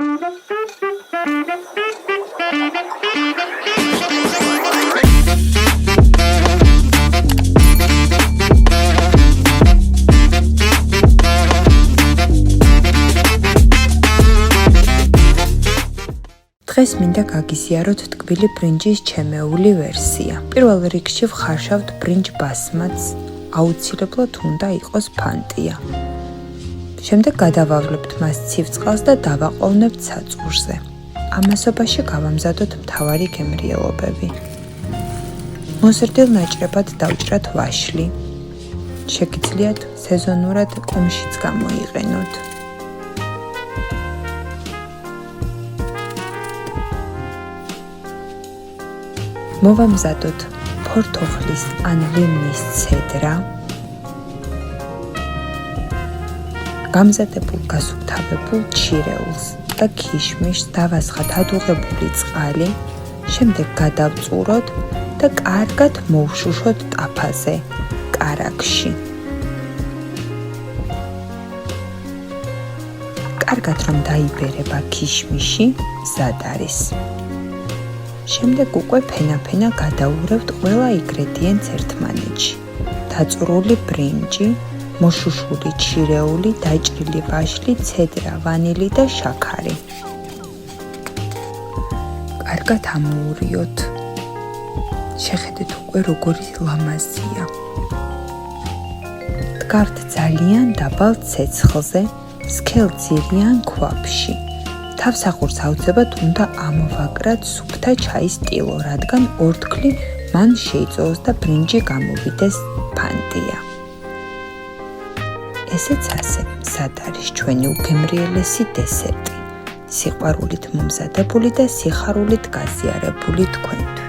დღეს მინდა გაგიზიაროთ ტკბილი ბრინჯის ჩემეული ვერსია. პირველ რიგში ვხარშავთ ბრინჯ ბასმათს, აუცილებლად უნდა იყოს ფანტია. შემდეგ გადავავლებთ მას ცივ წყალს და დავაყოვნებთ საწურზე. ამასობაში გავამზადოთ მთავარი გემრიელობები. მოზრდილ ნაჭრებად დავჭრათ ვაშლი. შეგიძლიათ სეზონურად კომშიც გამოიყენოთ. მოვამზადოთ ფორთოხლის ან ლიმნის ცედრა. გამზადებულ გასუფთავებულ ჩირეულს და ქიშმიშს დავასხათ ადუღებული წყალი, შემდეგ გადავწუროთ და კარგად მოვშუშოთ ტაფაზე, კარაქში. კარგად რომ დაიბერება ქიშმიში, მზად არის. შემდეგ უკვე ფენა-ფენა გადავურავთ ყველა ინგრედიენტს ერთმანეთში. დაწურული ბრინჯი, მოშუშული ჩირეული, დაჭრილი ვაშლი, ცედრა, ვანილი და შაქარი. კარგად ამოურიოთ. შეხედეთ უკვე როგორი ლამაზია. დგართ ძალიან დაბალ ცეცხლზე, სქელცირიან ქვაბში. თავსახურს აუცილებლად უნდა ამოვაკრათ სუფთა ჩაის ტილო, რადგან ორთქლი მან შეიწოვოს და ბრინჯი გამოვიდეს ფანტია. ესეც ასე, მზად არის ჩვენი უგემრიელესი დესერტი, სიყვარულით მომზადებული და სიხარულით გაზიარებული თქვენთვის.